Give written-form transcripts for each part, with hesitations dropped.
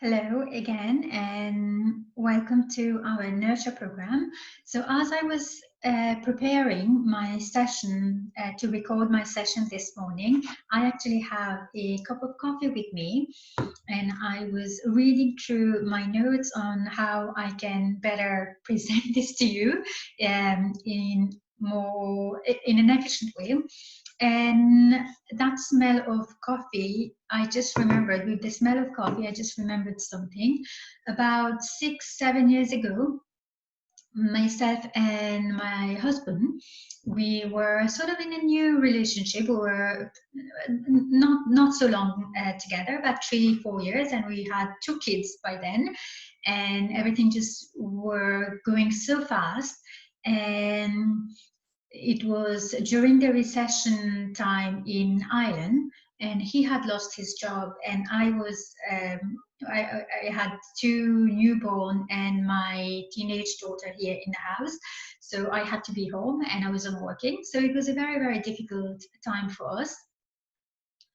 Hello again, and welcome to our nurture program. So, as I was preparing my session to record my session this morning, I actually have a cup of coffee with me, and I was reading through my notes on how I can better present this to you in an efficient way. And that smell of coffee, I just remembered, with the smell of coffee, I just remembered something. About 6, 7 years ago, myself and my husband, we were sort of in a new relationship. We were not so long together, about 3, 4 years, and we had 2 kids by then, and everything just were going so fast. And it was during the recession time in Ireland, and he had lost his job, and I had two newborn and my teenage daughter here in the house, so I had to be home and I wasn't working. So it was a very difficult time for us,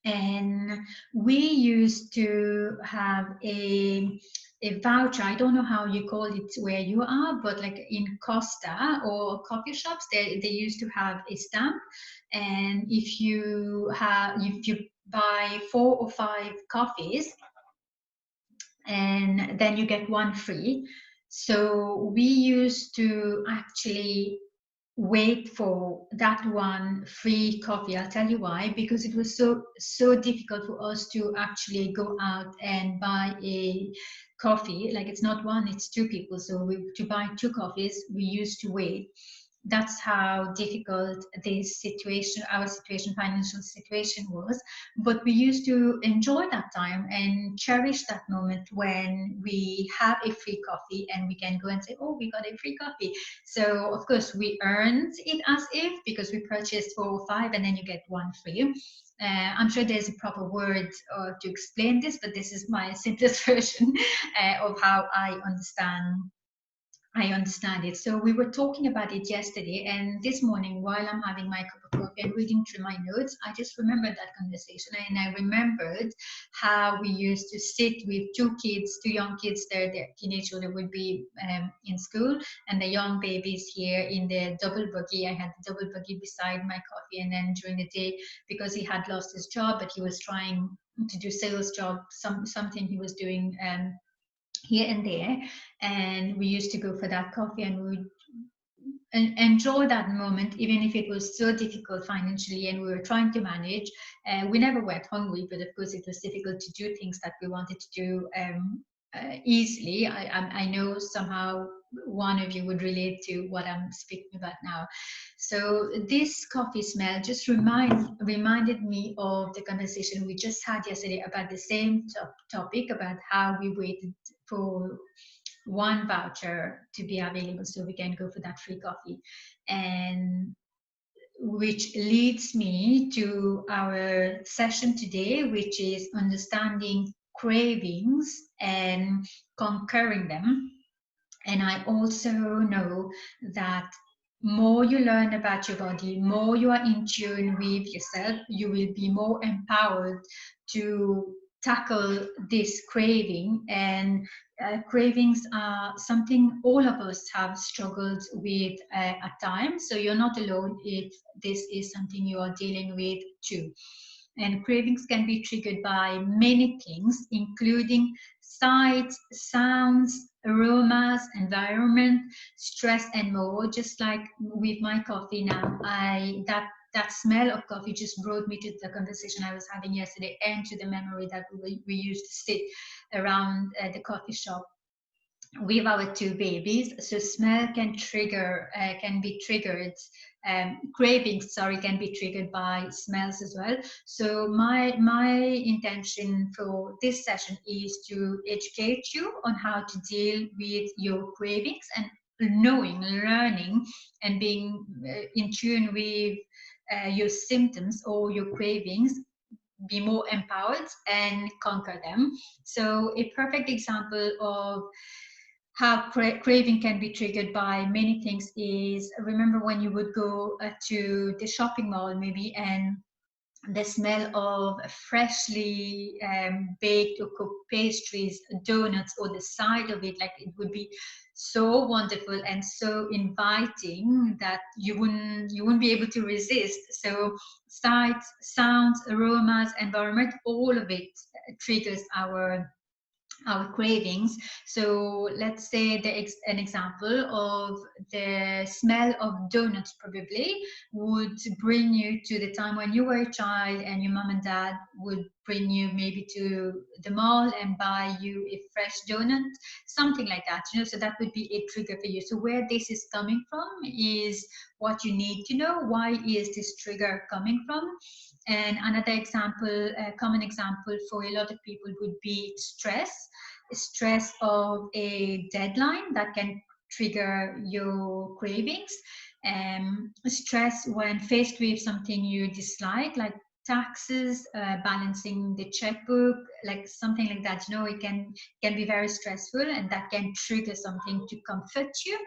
and we used to have a voucher. I don't know how you call it where you are, but like in Costa or coffee shops, they used to have a stamp, and if you buy 4 or 5 coffees, and then you get one free. So we used to actually wait for that one free coffee. I'll tell you why. Because it was so difficult for us to actually go out and buy a coffee. Like, it's not one, it's two people, so to buy 2 coffees we used to wait. That's how difficult this situation, our situation, financial situation was. But we used to enjoy that time and cherish that moment when we have a free coffee and we can go and say, oh, we got a free coffee. So of course we earned it as if, because we purchased 4 or 5 and then you get one free. I'm sure there's a proper word to explain this, but this is my simplest version of how I understand it. So we were talking about it yesterday, and this morning, while I'm having my cup of coffee and reading through my notes, I just remembered that conversation, and I remembered how we used to sit with 2 kids, 2 young kids. Their teenage children would be in school, and the young babies here in the double buggy. I had the double buggy beside my coffee, and then during the day, because he had lost his job, but he was trying to do sales job, something he was doing. Here and there, and we used to go for that coffee, and we would enjoy that moment, even if it was so difficult financially and we were trying to manage. We never went hungry, but of course it was difficult to do things that we wanted to do easily. I know somehow one of you would relate to what I'm speaking about now. So this coffee smell just reminded me of the conversation we just had yesterday about the same topic, about how we waited for one voucher to be available so we can go for that free coffee. And which leads me to our session today, which is understanding cravings and conquering them. And I also know that more you learn about your body, more you are in tune with yourself, you will be more empowered to tackle this craving. And cravings are something all of us have struggled with at times. So you're not alone if this is something you are dealing with too. And cravings can be triggered by many things, including sights, sounds, aromas, environment, stress, and more. Just like with my coffee now, that smell of coffee just brought me to the conversation I was having yesterday, and to the memory that we used to sit around the coffee shop with our 2 babies. So smell can be triggered. Cravings, sorry, can be triggered by smells as well. So my intention for this session is to educate you on how to deal with your cravings, and learning, and being in tune with your symptoms or your cravings, be more empowered and conquer them. So a perfect example of how craving can be triggered by many things is, remember when you would go to the shopping mall maybe, and the smell of freshly baked or cooked pastries, donuts, or the side of it, like it would be so wonderful and so inviting that you wouldn't be able to resist. So sights, sounds, aromas, environment, all of it triggers our cravings. So let's say an example of the smell of donuts probably would bring you to the time when you were a child and your mom and dad would bring you maybe to the mall and buy you a fresh donut, something like that, so that would be a trigger for you. So where this is coming from is what you need to know. Why is this trigger coming from? And another example, a common example for a lot of people would be stress of a deadline that can trigger your cravings. Stress when faced with something you dislike, like taxes, balancing the checkbook, like something like that. It can be very stressful, and that can trigger something to comfort you.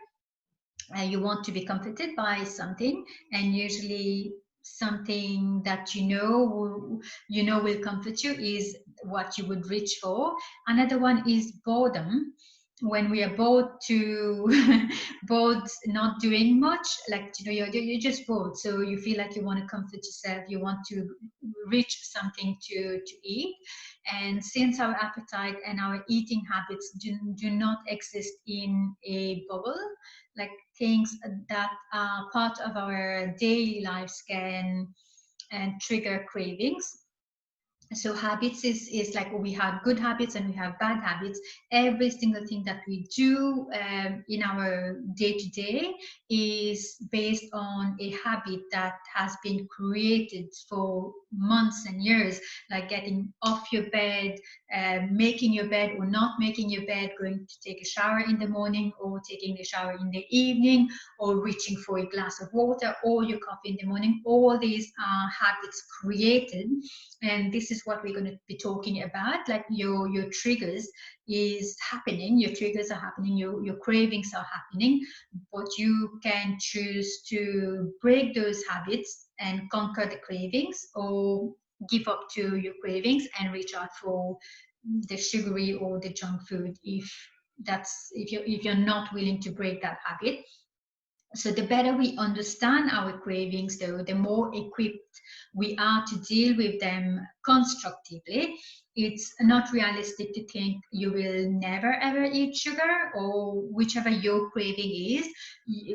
You want to be comforted by something, and usually something that will comfort you is what you would reach for. Another one is boredom. When we are bored to bored, not doing much, like you're just bored, so you feel like you want to comfort yourself, you want to reach something to eat. And since our appetite and our eating habits do not exist in a bubble, like things that are part of our daily lives can and trigger cravings. So habits is like we have good habits and we have bad habits. Every single thing that we do in our day to day is based on a habit that has been created for months and years, like getting off your bed, making your bed or not making your bed, going to take a shower in the morning or taking a shower in the evening, or reaching for a glass of water or your coffee in the morning. All these are habits created, and this is what we're going to be talking about. Like your triggers is happening, your triggers are happening, your cravings are happening, but you can choose to break those habits and conquer the cravings, or give up to your cravings and reach out for the sugary or the junk food, if you're not willing to break that habit. So the better we understand our cravings, though, the more equipped we are to deal with them constructively. It's not realistic to think you will never ever eat sugar, or whichever your craving is,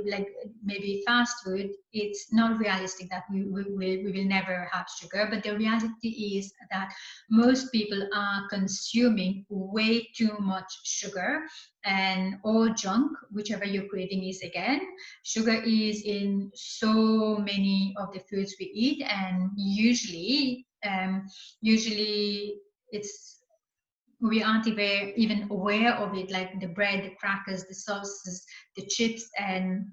like maybe fast food. It's not realistic that we will never have sugar, but the reality is that most people are consuming way too much sugar and all junk, whichever your craving is. Again, sugar is in so many of the foods we eat, and usually it's we aren't even aware of it, like the bread, the crackers, the sauces, the chips, and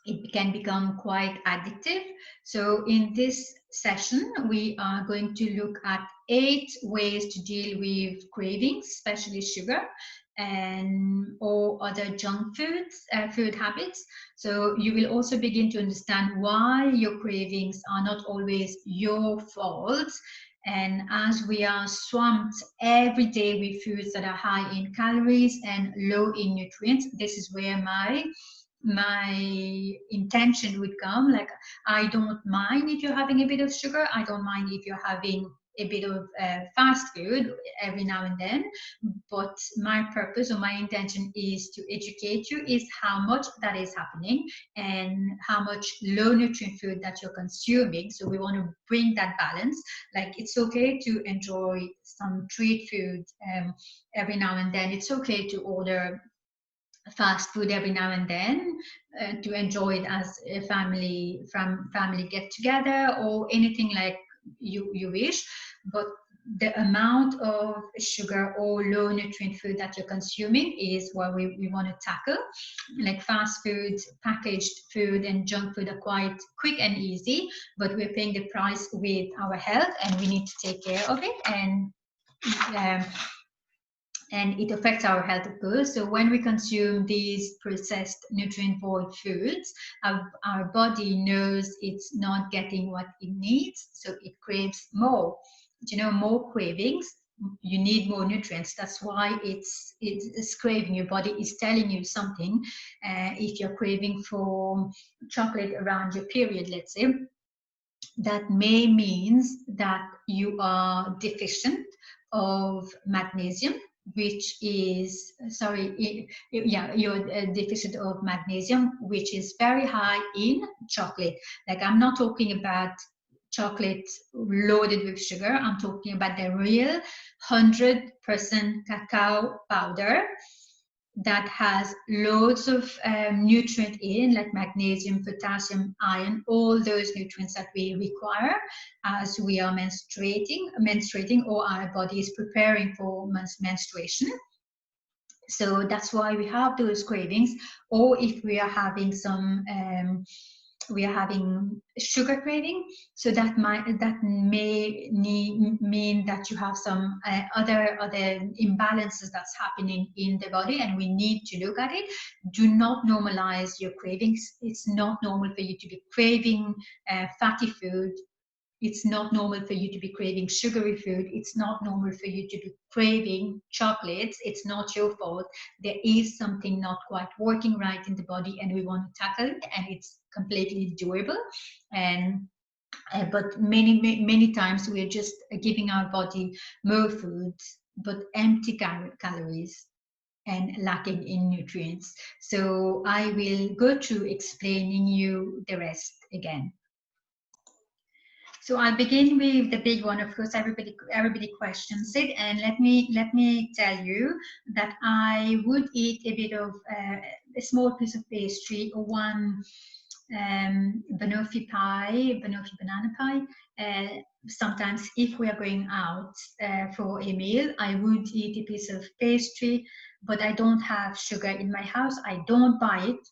it can become quite addictive. So in this session, we are going to look at 8 ways to deal with cravings, especially sugar and or other junk food habits. So you will also begin to understand why your cravings are not always your fault. And as we are swamped every day with foods that are high in calories and low in nutrients, this is where my intention would come. Like, I don't mind if you're having a bit of sugar, I don't mind if you're having a bit of fast food every now and then, but my purpose or my intention is to educate you is how much that is happening and how much low nutrient food that you're consuming. So we want to bring that balance. Like, it's okay to enjoy some treat food every now and then. It's okay to order fast food every now and then, to enjoy it as a family get together, or anything like you wish. But the amount of sugar or low nutrient food that you're consuming is what we want to tackle. Like, fast food, packaged food, and junk food are quite quick and easy, but we're paying the price with our health, and we need to take care of it. And um, and it affects our health, of course. So when we consume these processed nutrient void foods, our body knows it's not getting what it needs, so it craves more. You know, more cravings, you need more nutrients. That's why it's craving. Your body is telling you something. If you're craving for chocolate around your period, let's say, that may means that you are deficient of magnesium, which is, sorry, yeah, you're deficient of magnesium, which is very high in chocolate. Like, I'm not talking about chocolate loaded with sugar. I'm talking about the real 100% cacao powder that has loads of nutrient in, like magnesium, potassium, iron, all those nutrients that we require as we are menstruating, or our body is preparing for menstruation. So that's why we have those cravings. Or if we are having we are having sugar craving, so that mean that you have some other imbalances that's happening in the body, and we need to look at it. Do not normalize your cravings. It's not normal for you to be craving fatty food. It's not normal for you to be craving sugary food. It's not normal for you to be craving chocolates. It's not your fault. There is something not quite working right in the body, and we want to tackle it, and it's completely doable. And but many times we're just giving our body more foods, but empty calories and lacking in nutrients. So I will go through explaining you the rest again. So I'll begin with the big one. Of course, everybody questions it, and let me tell you that I would eat a bit of a small piece of pastry, or one banoffee banana pie. Sometimes, if we are going out for a meal, I would eat a piece of pastry, but I don't have sugar in my house. I don't buy it.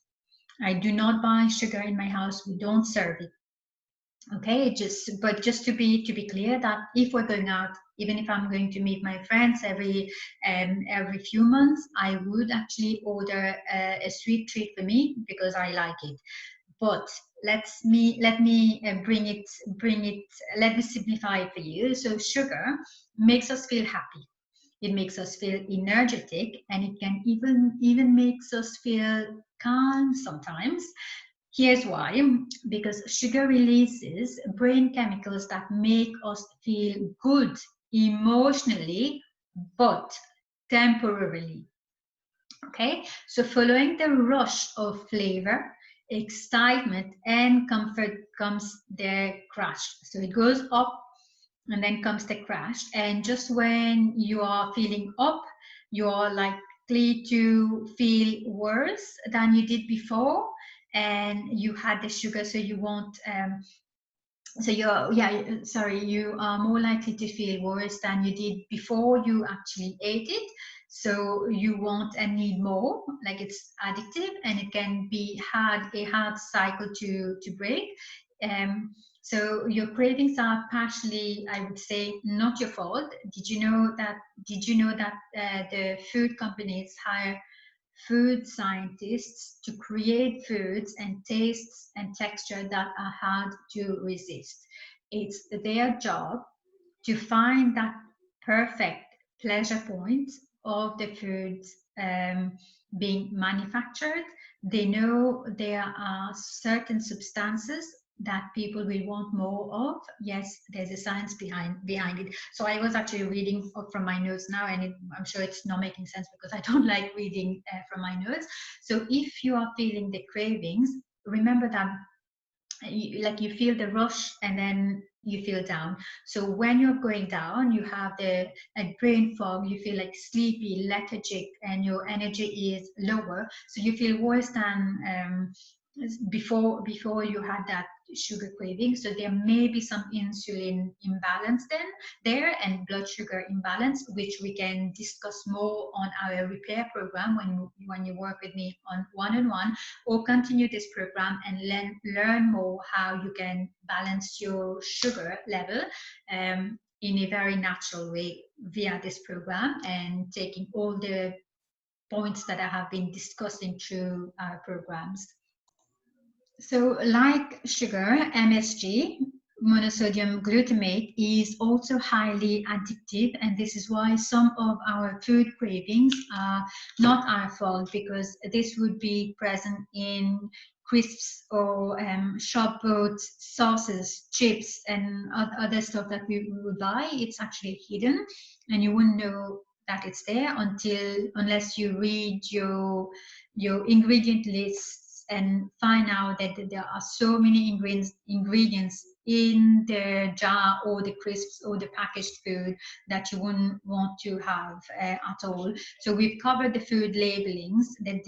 I do not buy sugar in my house. We don't serve it. Okay, just to be clear, that if we're going out, even if I'm going to meet my friends every few months, I would actually order a sweet treat for me because I like it. But let me simplify it for you. So sugar makes us feel happy. It makes us feel energetic, and it can even makes us feel calm sometimes. Here's why: because sugar releases brain chemicals that make us feel good emotionally, but temporarily. Okay, so following the rush of flavor, excitement, and comfort comes the crash. So it goes up and then comes the crash. And just when you are feeling up, you are likely to feel worse than you did before, and you had the sugar, so you won't so you're yeah sorry you are more likely to feel worse than you did before you actually ate it. So you want and need more. Like, it's addictive, and it can be a hard cycle to break. So your cravings are partially, I would say, not your fault. Did you know that the food companies hire food scientists to create foods and tastes and texture that are hard to resist? It's their job to find that perfect pleasure point of the foods being manufactured. They know there are certain substances that people will want more of. Yes, there's a science behind it. So I was actually reading from my notes now, and I'm sure it's not making sense because I don't like reading from my notes. So if you are feeling the cravings, remember that you feel the rush, and then you feel down. So when you're going down, you have the brain fog, you feel like sleepy, lethargic, and your energy is lower, so you feel worse than before you had that sugar craving. So there may be some insulin imbalance then there, and blood sugar imbalance, which we can discuss more on our repair program when you work with me on one-on-one, or continue this program and learn more how you can balance your sugar level in a very natural way via this program and taking all the points that I have been discussing through our programs. So, like sugar, MSG, monosodium glutamate, is also highly addictive, and this is why some of our food cravings are not our fault, because this would be present in crisps or shop bought sauces, chips, and other stuff that we would buy. It's actually hidden, and you wouldn't know that it's there unless you read your ingredient lists and find out that there are so many ingredients in the jar or the crisps or the packaged food that you wouldn't want to have at all. So we've covered the food labelings, the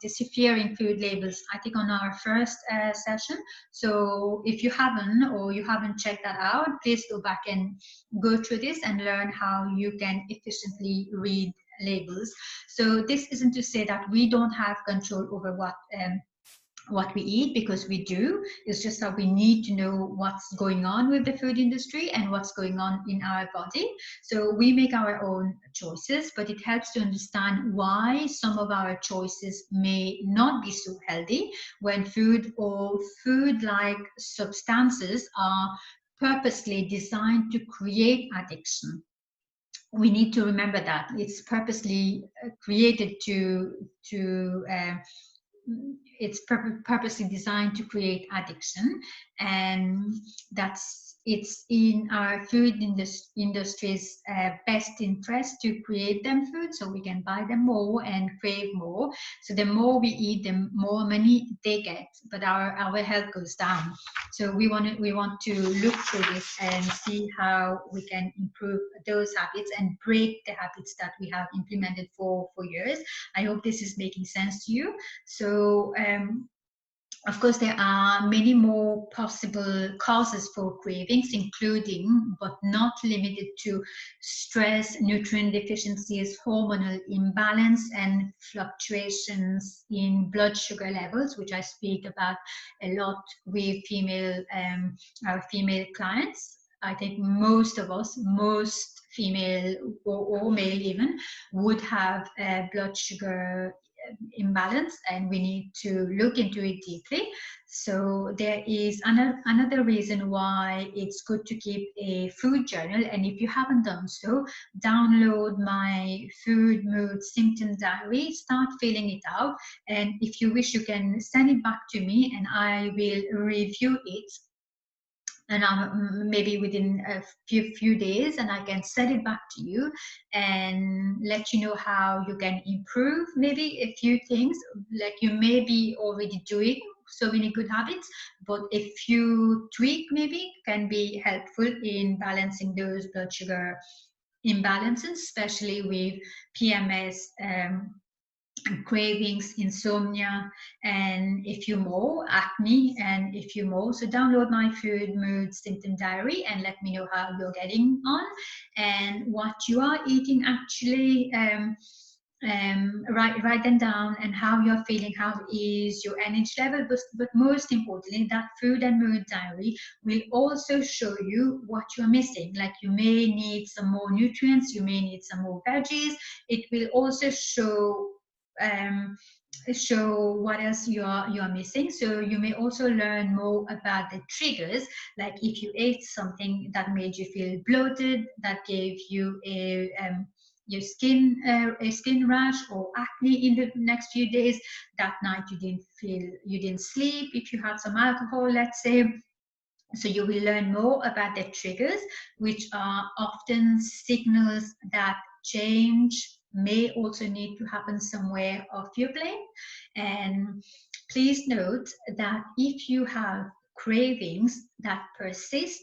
deciphering food labels, I think, on our first session. So if you haven't checked that out, please go back and go through this and learn how you can efficiently read labels. So this isn't to say that we don't have control over what we eat, because we do. It's just that we need to know what's going on with the food industry and what's going on in our body. So we make our own choices, but it helps to understand why some of our choices may not be so healthy when food or food-like substances are purposely designed to create addiction. We need to remember that it's purposely created it's purposely designed to create addiction, and it's in our food industry's best interest to create them food so we can buy them more and crave more. So the more we eat, the more money they get, but our health goes down. So we want to look through this and see how we can improve those habits and break the habits that we have implemented for years. I hope this is making sense to you. So, of course, there are many more possible causes for cravings, including but not limited to stress, nutrient deficiencies, hormonal imbalance, and fluctuations in blood sugar levels, which I speak about a lot with our female clients. I think most of us, most female or male even, would have blood sugar imbalance, and we need to look into it deeply. So there is another reason why it's good to keep a food journal, and if you haven't done so, download my food mood symptom diary, start filling it out, and if you wish, you can send it back to me and I will review it, and maybe within a few days, and I can send it back to you and let you know how you can improve maybe a few things. Like, you may be already doing so many good habits, but a few tweak maybe can be helpful in balancing those blood sugar imbalances, especially with PMS, cravings, insomnia, and a few more, acne, and a few more. So download my food mood symptom diary and let me know how you're getting on and what you are eating actually. Write them down and how you're feeling, how is your energy level, but most importantly, that food and mood diary will also show you what you're missing. Like, you may need some more nutrients, you may need some more veggies. It will also um, show what else you are missing. So you may also learn more about the triggers, like if you ate something that made you feel bloated, that gave you a skin rash or acne in the next few days, that night you didn't sleep, if you had some alcohol, let's say. So you will learn more about the triggers, which are often signals that change may also need to happen somewhere off your plate. And please note that if you have cravings that persist,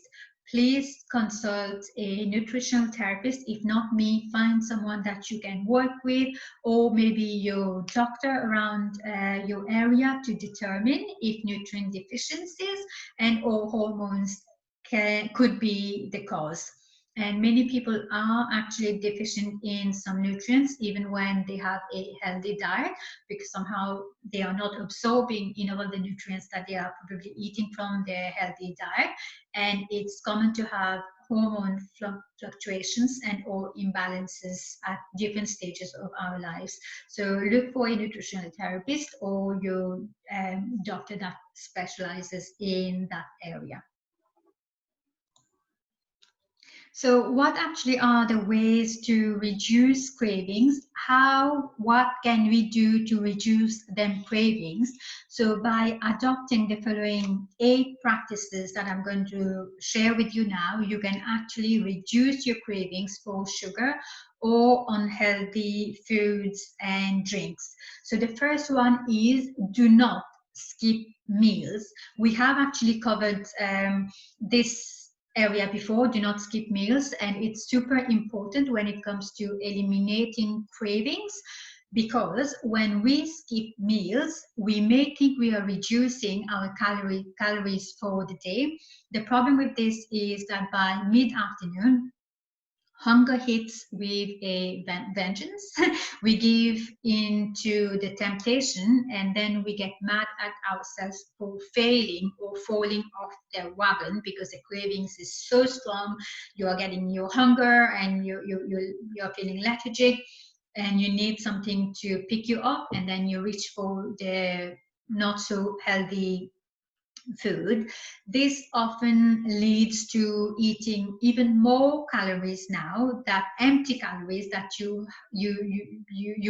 please consult a nutritional therapist. If not me, find someone that you can work with, or maybe your doctor around your area, to determine if nutrient deficiencies and or hormones could be the cause. And many people are actually deficient in some nutrients even when they have a healthy diet, because somehow they are not absorbing all the nutrients that they are probably eating from their healthy diet. And it's common to have hormone fluctuations and or imbalances at different stages of our lives. So look for a nutritional therapist or your doctor that specializes in that area. So what actually are the ways to reduce cravings? What can we do to reduce them cravings? So by adopting the following 8 practices that I'm going to share with you now, you can actually reduce your cravings for sugar or unhealthy foods and drinks. So the first one is do not skip meals. We have actually covered this area before, do not skip meals, and it's super important when it comes to eliminating cravings, because when we skip meals we may think we are reducing our calories for the day. The problem with this is that by mid-afternoon hunger hits with a vengeance. We give into the temptation and then we get mad at ourselves for failing or falling off the wagon because the cravings is so strong. You are getting your hunger and you're feeling lethargic and you need something to pick you up, and then you reach for the not so healthy food. This often leads to eating even more calories now, that empty calories that you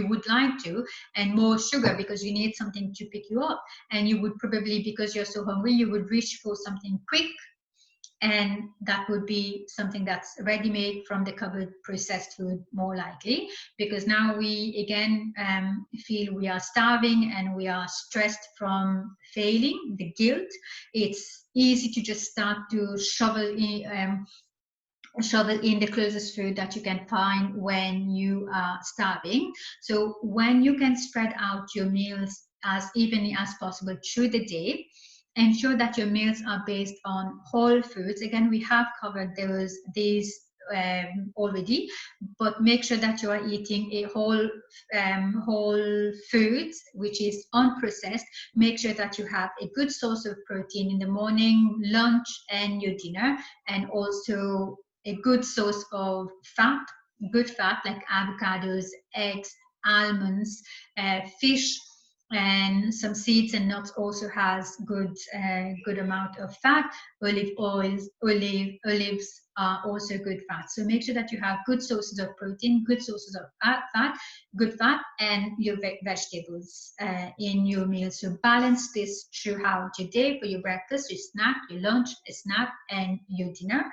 would like to, and more sugar because you need something to pick you up. And you would probably, because you're so hungry, you would reach for something quick, and that would be something that's ready-made from the cupboard, processed food more likely, because now we again feel we are starving and we are stressed from failing, the guilt. It's easy to just start to shovel in the closest food that you can find when you are starving. So when you can spread out your meals as evenly as possible through the day, ensure that your meals are based on whole foods. Again, we have covered these already, but make sure that you are eating a whole foods which is unprocessed. Make sure that you have a good source of protein in the morning, lunch, and your dinner, and also a good source of fat, good fat like avocados, eggs, almonds, fish, and some seeds and nuts also has good amount of fat. Olive oils, olives are also good fat. So make sure that you have good sources of protein, good sources of good fat, and your vegetables in your meal. So balance this throughout your day for your breakfast, your snack, your lunch, a snack, and your dinner.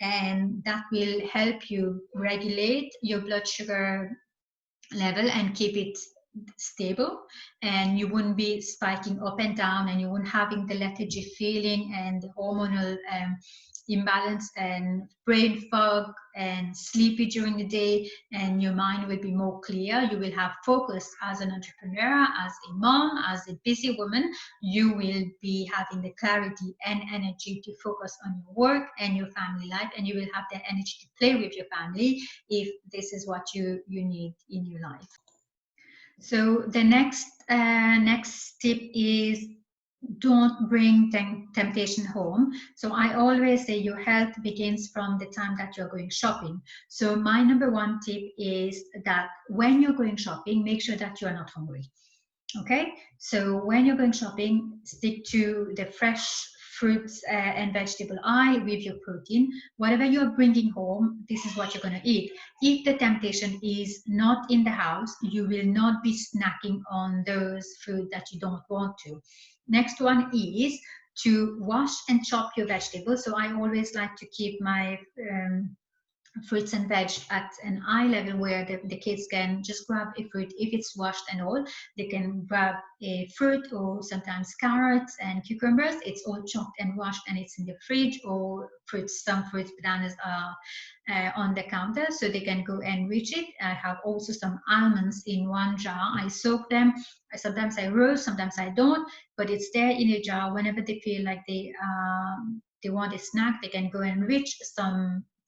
And that will help you regulate your blood sugar level and keep it stable, and you wouldn't be spiking up and down, and you wouldn't having the lethargy feeling and the hormonal imbalance and brain fog and sleepy during the day, and your mind will be more clear. You will have focus as an entrepreneur, as a mom, as a busy woman. You will be having the clarity and energy to focus on your work and your family life, and you will have the energy to play with your family if this is what you need in your life. So the next tip is don't bring temptation home. So I always say your health begins from the time that you're going shopping. So my number one tip is that when you're going shopping, make sure that you are not hungry. Okay, so when you're going shopping, stick to the fresh fruits and vegetable aisle with your protein. Whatever you're bringing home, this is what you're going to eat. If the temptation is not in the house, you will not be snacking on those food that you don't want to. Next one is to wash and chop your vegetables. So I always like to keep my fruits and veg at an eye level where the kids can just grab a fruit. If it's washed and all, they can grab a fruit, or sometimes carrots and cucumbers. It's all chopped and washed and it's in the fridge, or fruits, some fruits, bananas are on the counter, so they can go and reach it. I have also some almonds in one jar. I soak them. Sometimes I roast, sometimes I don't, but it's there in a jar. Whenever they feel like they want a snack, they can go and reach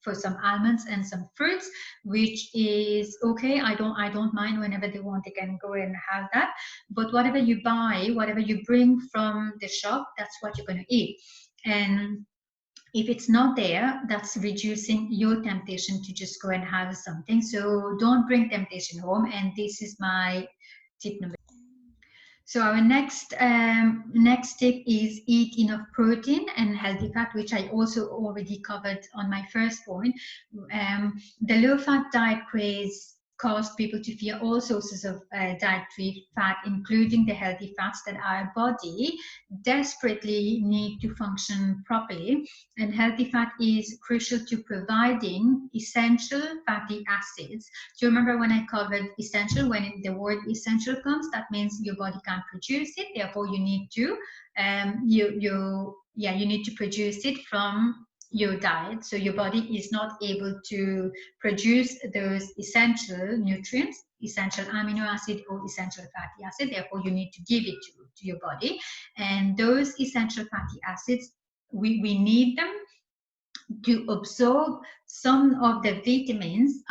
for some almonds and some fruits, which is okay. I don't mind. Whenever they want, they can go and have that. But whatever you buy, whatever you bring from the shop, that's what you're going to eat. And If it's not there, that's reducing your temptation to just go and have something. So don't bring temptation home. And this is my tip number. So our next tip is eat enough protein and healthy fat, which I also already covered on my first point. The low-fat diet craze caused people to fear all sources of dietary fat, including the healthy fats that our body desperately need to function properly. And healthy fat is crucial to providing essential fatty acids. Do you remember when I covered essential? When the word essential comes, that means your body can't produce it. Therefore, you need to you need to produce it from your diet. So your body is not able to produce those essential nutrients, essential amino acid or essential fatty acid. Therefore, you need to give it to your body. And those essential fatty acids, we need them to absorb some of the vitamins.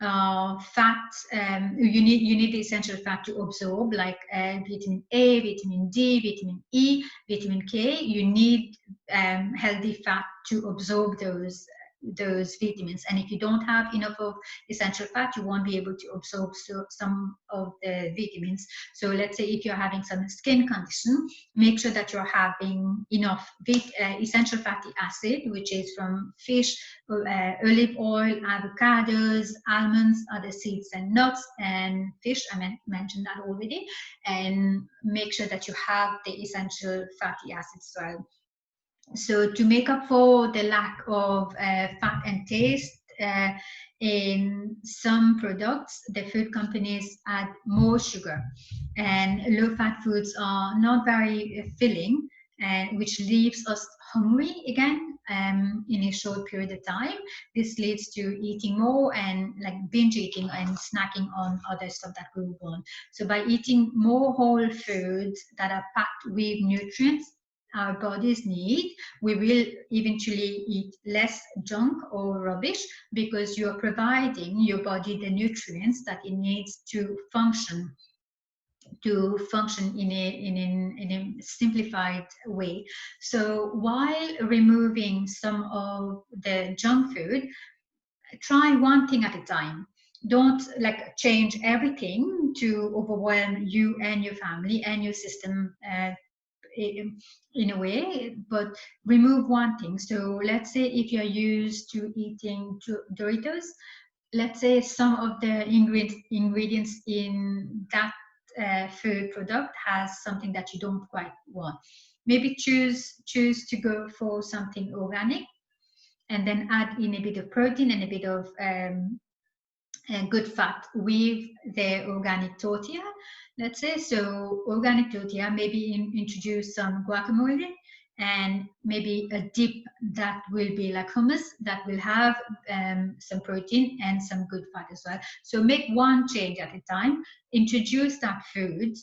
Fat, you need the essential fat to absorb, like vitamin A, vitamin D, vitamin E, vitamin K. You need healthy fat to absorb those vitamins. And if you don't have enough of essential fat, you won't be able to absorb some of the vitamins. So let's say if you're having some skin condition, make sure that you're having enough essential fatty acid, which is from fish, olive oil, avocados, almonds, other seeds and nuts, and fish. I mentioned that already. And make sure that you have the essential fatty acids as well. So to make up for the lack of fat and taste in some products, the food companies add more sugar, and low-fat foods are not very filling, and which leaves us hungry again in a short period of time. This leads to eating more and like binge eating and snacking on other stuff that we want. So by eating more whole foods that are packed with nutrients our bodies need, we will eventually eat less junk or rubbish, because you're providing your body the nutrients that it needs to function in a simplified way. So while removing some of the junk food, try one thing at a time. Don't like change everything to overwhelm you and your family and your system in a way, but remove one thing. So let's say if you're used to eating Doritos, let's say some of the ingredients in that food product has something that you don't quite want. Maybe choose to go for something organic, and then add in a bit of protein and a bit of good fat with the organic tortilla, let's say. So organic tortilla, maybe introduce some guacamole and maybe a dip that will be like hummus, that will have some protein and some good fat as well. So make one change at a time, introduce that food,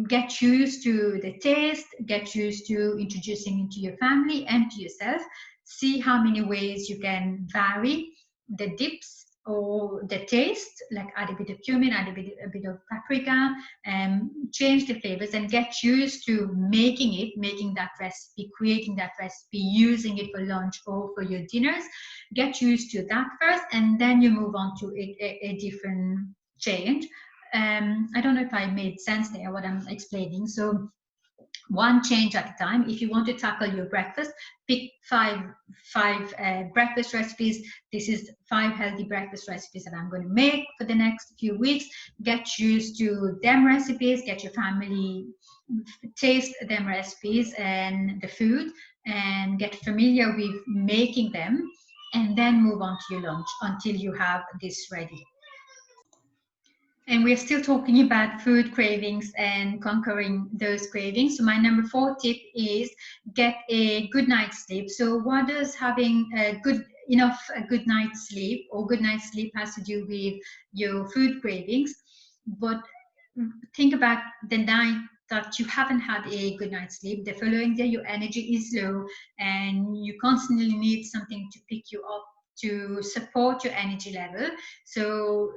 get used to the taste, get used to introducing into your family and to yourself. See how many ways you can vary the dips or the taste, like add a bit of cumin, add a bit of paprika, change the flavors and get used to making that recipe, creating that recipe, using it for lunch or for your dinners. Get used to that first, and then you move on to a different change. I don't know if I made sense there, what I'm explaining. So one change at a time. If you want to tackle your breakfast, pick five breakfast recipes. This is 5 healthy breakfast recipes that I'm going to make for the next few weeks. Get used to them recipes, get your family taste them recipes and the food, and get familiar with making them, and then move on to your lunch until you have this ready. And we're still talking about food cravings and conquering those cravings. So my number 4 tip is get a good night's sleep. So what does having a good night's sleep, or good night's sleep, has to do with your food cravings? But think about the night that you haven't had a good night's sleep. The following day, your energy is low and you constantly need something to pick you up to support your energy level. So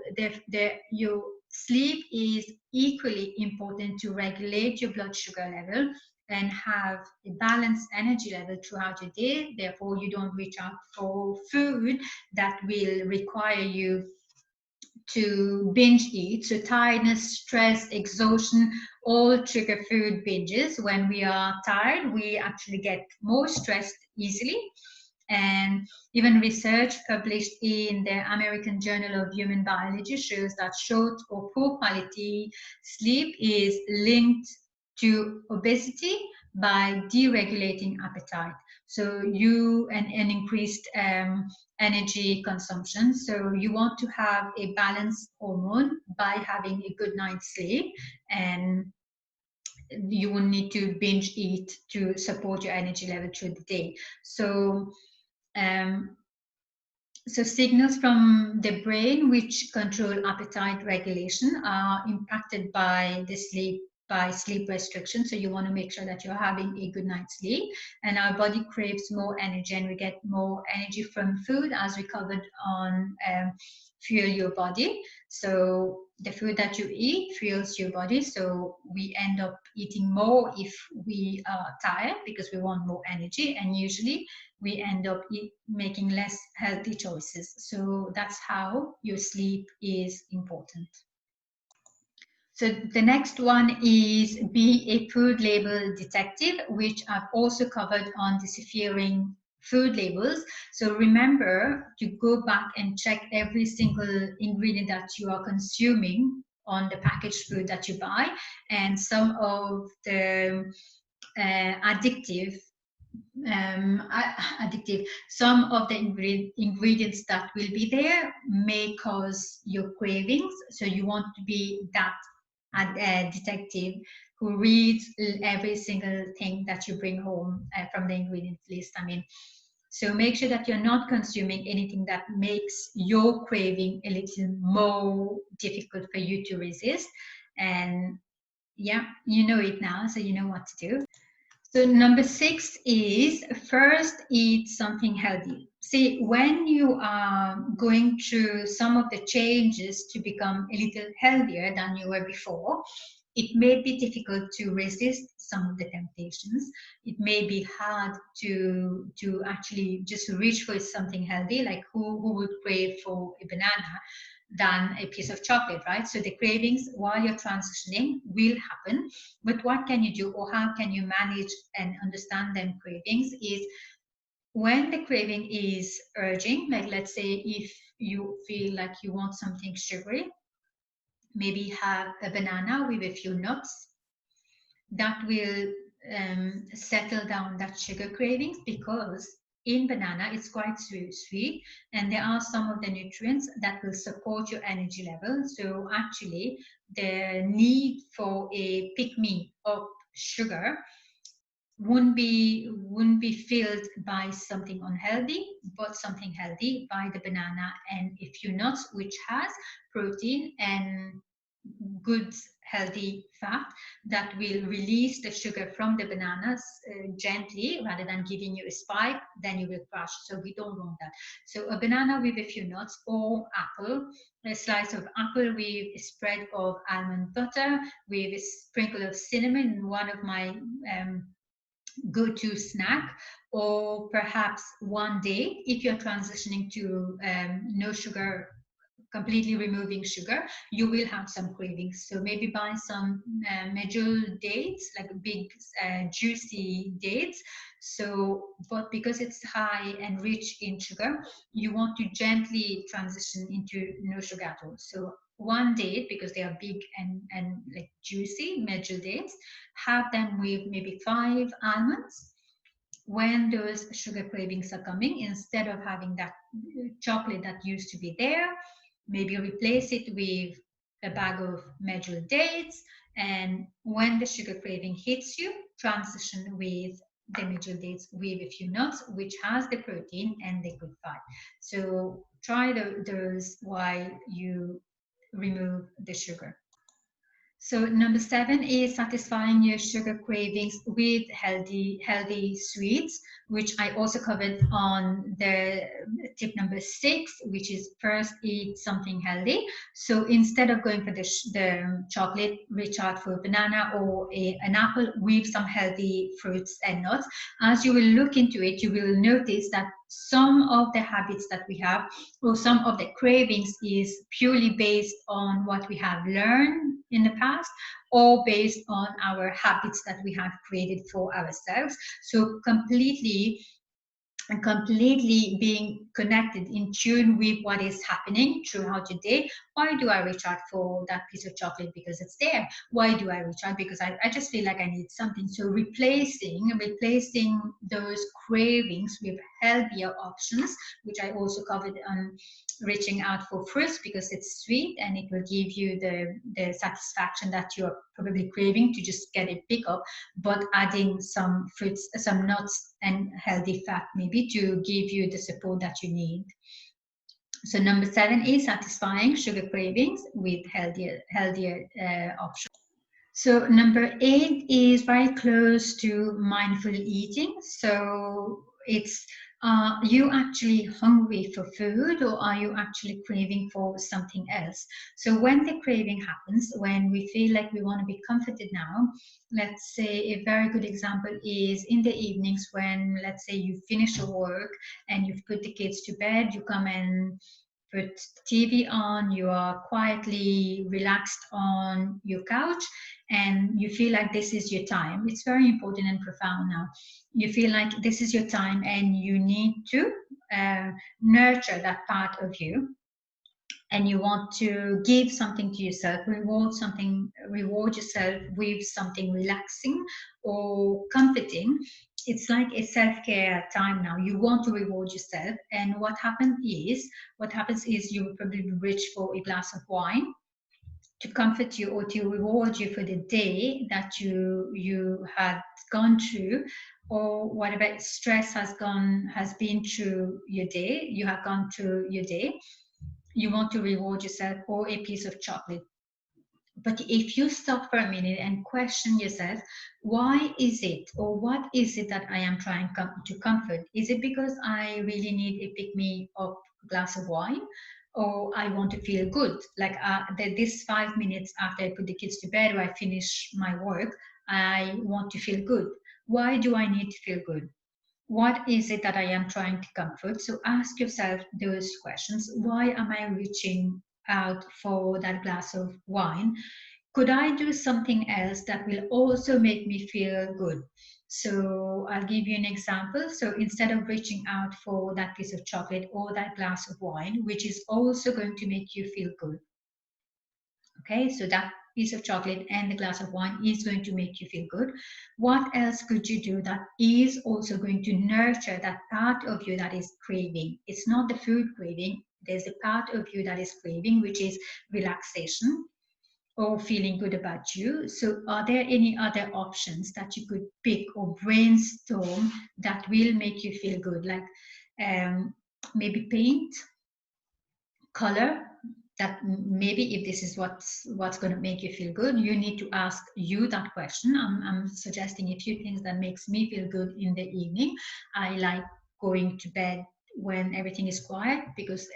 your sleep is equally important to regulate your blood sugar level, and have a balanced energy level throughout your day. Therefore, you don't reach out for food that will require you to binge eat. So tiredness, stress, exhaustion, all trigger food binges. When we are tired, we actually get more stressed easily. And even research published in the American Journal of Human Biology shows that short or poor quality sleep is linked to obesity by deregulating appetite. So you and increased energy consumption. So you want to have a balanced hormone by having a good night's sleep, and you will need to binge eat to support your energy level through the day. Um, so signals from the brain which control appetite regulation are impacted by sleep restriction. So you want to make sure that you're having a good night's sleep, and our body craves more energy, and we get more energy from food, as we covered on fuel your body. So the food that you eat fuels your body. So we end up eating more if we are tired because we want more energy, and usually we end up making less healthy choices. So that's how your sleep is important. So the next one is be a food label detective, which I've also covered on deciphering food labels. So remember to go back and check every single ingredient that you are consuming on the packaged food that you buy, and some of the addictive addictive. Some of the ingredients that will be there may cause your cravings. So you want to be that detective who reads every single thing that you bring home from the ingredient list. I mean, so make sure that you're not consuming anything that makes your craving a little more difficult for you to resist. And yeah, you know it now, so you know what to do. So number 6 is first eat something healthy. See, when you are going through some of the changes to become a little healthier than you were before, it may be difficult to resist some of the temptations. It may be hard to actually just reach for something healthy, like who would crave for a banana than a piece of chocolate, right? So the cravings while you're transitioning will happen. But what can you do, or how can you manage and understand them cravings is when the craving is urging, like let's say if you feel like you want something sugary, maybe have a banana with a few nuts. That will settle down that sugar cravings, because in banana it's quite sweet, and there are some of the nutrients that will support your energy level. So actually the need for a pick me up sugar wouldn't be filled by something unhealthy, but something healthy by the banana and a few nuts, which has protein and good healthy fat that will release the sugar from the bananas gently, rather than giving you a spike, then you will crash. So we don't want that. So a banana with a few nuts, or apple, a slice of apple with a spread of almond butter with a sprinkle of cinnamon, one of my go-to snack. Or perhaps one day, if you're transitioning to no sugar, completely removing sugar, you will have some cravings. So maybe buy some medjool dates, like big juicy dates. So but because it's high and rich in sugar, you want to gently transition into no sugar at all. So one date, because they are big and like juicy medjool dates, have them with maybe 5 almonds. When those sugar cravings are coming, instead of having that chocolate that used to be there, maybe replace it with a bag of medjool dates. And when the sugar craving hits you, transition with the medjool dates with a few nuts, which has the protein and the good fat. So try those while you remove the sugar. So number 7 is satisfying your sugar cravings with healthy sweets, which I also covered on the tip number 6, which is first eat something healthy. So instead of going for the chocolate, reach out for a banana or an apple with some healthy fruits and nuts. As you will look into it, you will notice that some of the habits that we have or some of the cravings is purely based on what we have learned in the past or based on our habits that we have created for ourselves. So completely and completely being connected in tune with what is happening throughout your day. Why do I reach out for that piece of chocolate? Because it's there. Why do I reach out? Because I just feel like I need something. So replacing those cravings with healthier options, which I also covered on reaching out for fruits because it's sweet and it will give you the satisfaction that you're probably craving to just get it pick up, but adding some fruits, some nuts and healthy fat maybe to give you the support that you need. So number 7 is satisfying sugar cravings with healthier options. So number 8 is very close to mindful eating. So it's you actually hungry for food or are you actually craving for something else? So when the craving happens, when we feel like we want to be comforted now, let's say a very good example is in the evenings when, let's say, you finish your work and you've put the kids to bed, you come and put TV on, you are quietly relaxed on your couch, and you feel like this is your time. It's very important and profound now. You feel like this is your time, and you need to nurture that part of you, and you want to give something to yourself, reward yourself with something relaxing or comforting. It's like a self-care time now. You want to reward yourself, and what happens is you will probably reach for a glass of wine to comfort you or to reward you for the day that you had gone through, or whatever stress has been through your day, you have gone through your day. You want to reward yourself or a piece of chocolate. But if you stop for a minute and question yourself, why is it or what is it that I am trying to comfort? Is it because I really need a pick me up glass of wine? Or I want to feel good, like this 5 minutes after I put the kids to bed or I finish my work, I want to feel good. Why do I need to feel good? What is it that I am trying to comfort? So ask yourself those questions. Why am I reaching out for that glass of wine? Could I do something else that will also make me feel good? So I'll give you an example. So instead of reaching out for that piece of chocolate or that glass of wine, which is also going to make you feel good, okay, so that piece of chocolate and the glass of wine is going to make you feel good. What else could you do that is also going to nurture that part of you that is craving? It's not the food craving, there's a part of you that is craving, which is relaxation or feeling good about you. So are there any other options that you could pick or brainstorm that will make you feel good, like maybe paint, color? That maybe if this is what's going to make you feel good, you need to ask you that question. I'm suggesting a few things that makes me feel good in the evening. I like going to bed when everything is quiet, because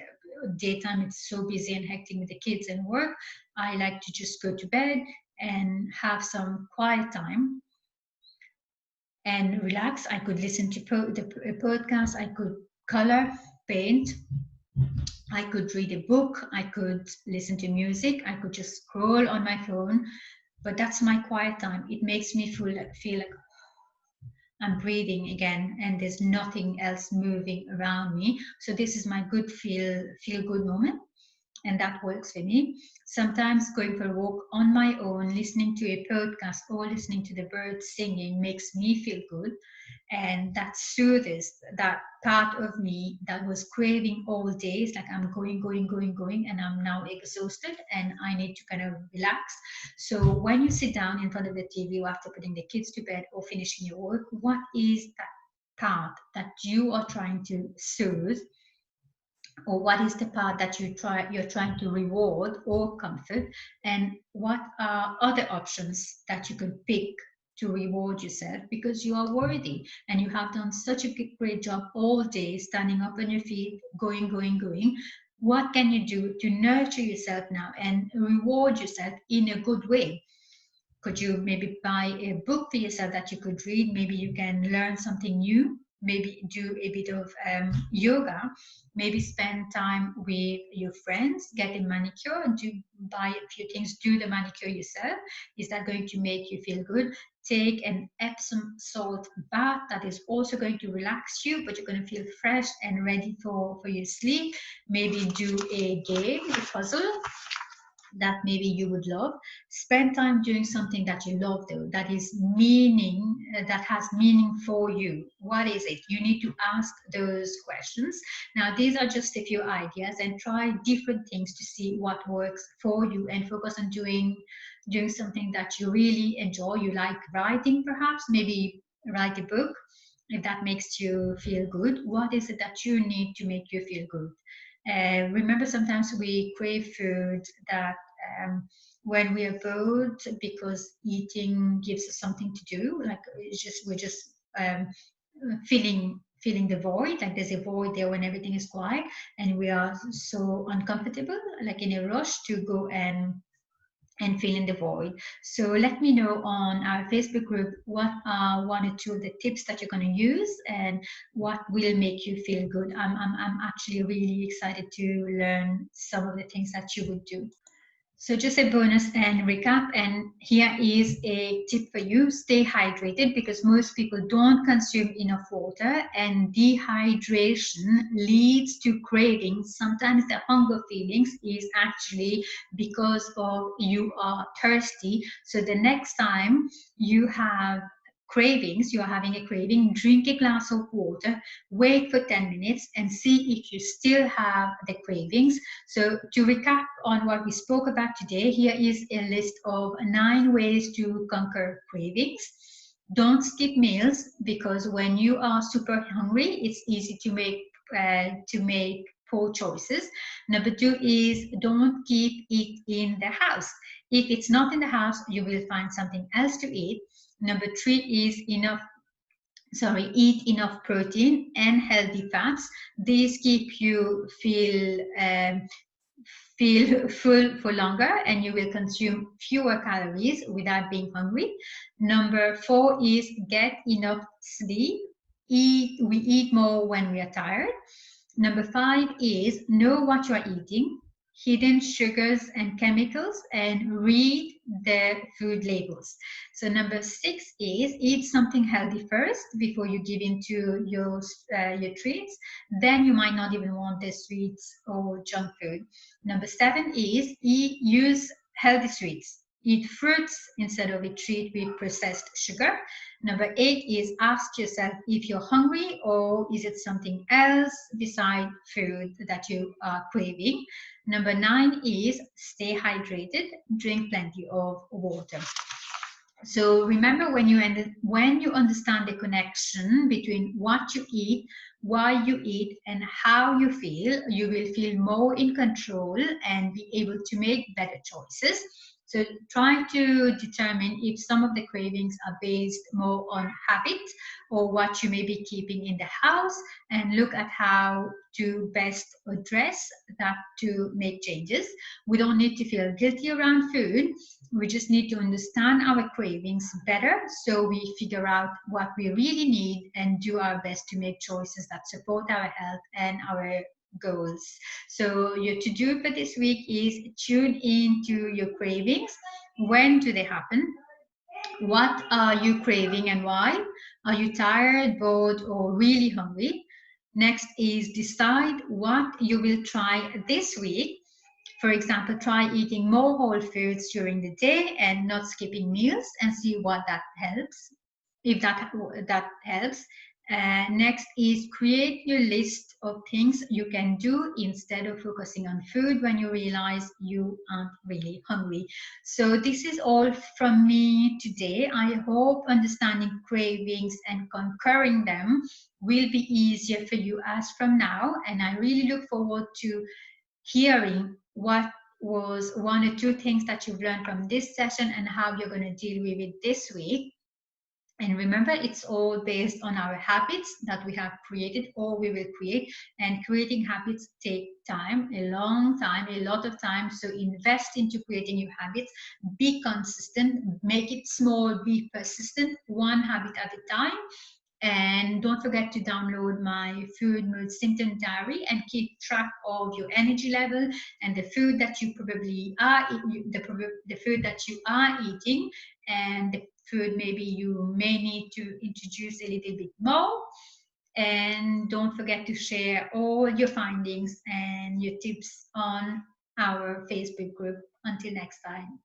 daytime it's so busy and hectic with the kids and work. I like to just go to bed and have some quiet time and relax. I could listen to a podcast, I could color, paint, I could read a book, I could listen to music, I could just scroll on my phone, but that's my quiet time. It makes me feel like I'm breathing again and there's nothing else moving around me. So this is my good feel good moment, and that works for me. Sometimes going for a walk on my own, listening to a podcast or listening to the birds singing makes me feel good, and that soothes that part of me that was craving all days, like I'm going, and I'm now exhausted and I need to kind of relax. So when you sit down in front of the TV after putting the kids to bed or finishing your work, what is that part that you are trying to soothe or what is the part that you're trying to reward or comfort, and what are other options that you could pick to reward yourself because you are worthy and you have done such a great job all day, standing up on your feet, going. What can you do to nurture yourself now and reward yourself in a good way? Could you maybe buy a book for yourself that you could read? Maybe you can learn something new. Maybe do a bit of yoga. Maybe spend time with your friends, get a manicure, do buy a few things, do the manicure yourself. Is that going to make you feel good? Take an Epsom salt bath that is also going to relax you, but you're going to feel fresh and ready for your sleep. Maybe do a game, a puzzle that maybe you would love. Spend time doing something that you love, though, that is meaning, that has meaning for you. What is it? You need to ask those questions. Now these are just a few ideas, and try different things to see what works for you, and focus on doing something that you really enjoy. You like writing, perhaps, maybe write a book if that makes you feel good. What is it that you need to make you feel good? Remember, sometimes we crave food that when we are bored, because eating gives us something to do. Like we're just feeling the void. Like there's a void there when everything is quiet, and we are so uncomfortable, like in a rush to go and fill in the void. So let me know on our Facebook group what are one or two of the tips that you're going to use and what will make you feel good. I'm actually really excited to learn some of the things that you would do. So just a bonus and recap, and here is a tip for you. Stay hydrated, because most people don't consume enough water, and dehydration leads to cravings. Sometimes the hunger feelings is actually because of you are thirsty. So the next time you have cravings, you are having a craving, drink a glass of water, wait for 10 minutes and see if you still have the cravings. So to recap on what we spoke about today, here is a list of 9 ways to conquer cravings. Don't skip meals, because when you are super hungry, it's easy to make poor choices. Number 2 is don't keep it in the house. If it's not in the house, you will find something else to eat. Number 3 is eat enough protein and healthy fats. These keep you feel full for longer, and you will consume fewer calories without being hungry. Number 4 is get enough sleep. We eat more when we are tired. Number 5 is know what you are eating, hidden sugars and chemicals, and read the food labels. So number 6 is eat something healthy first before you give into your treats. Then you might not even want the sweets or junk food. Number 7 is use healthy sweets. Eat fruits instead of a treat with processed sugar. Number 8 is ask yourself if you're hungry, or is it something else beside food that you are craving. Number 9 is stay hydrated, drink plenty of water. So remember, when you understand the connection between what you eat, why you eat, and how you feel, you will feel more in control and be able to make better choices. So try to determine if some of the cravings are based more on habit or what you may be keeping in the house, and look at how to best address that to make changes. We don't need to feel guilty around food. We just need to understand our cravings better, so we figure out what we really need and do our best to make choices that support our health and our goals. So your to-do for this week is tune into your cravings. When do they happen? What are you craving and why? Are you tired, bored, or really hungry? Next is decide what you will try this week. For example, try eating more whole foods during the day and not skipping meals, and see what that helps, if that helps. Next is create your list of things you can do instead of focusing on food when you realize you aren't really hungry. So this is all from me today. I hope understanding cravings and conquering them will be easier for you as from now. And I really look forward to hearing what was one or two things that you've learned from this session and how you're going to deal with it this week. And remember, it's all based on our habits that we have created or we will create. And creating habits take time, a long time, a lot of time. So invest into creating your habits. Be consistent, make it small, be persistent, one habit at a time. And don't forget to download my food mood symptom diary and keep track of your energy level and the food that you probably are the food that you are eating, and the food maybe you may need to introduce a little bit more. And don't forget to share all your findings and your tips on our Facebook group. Until next time.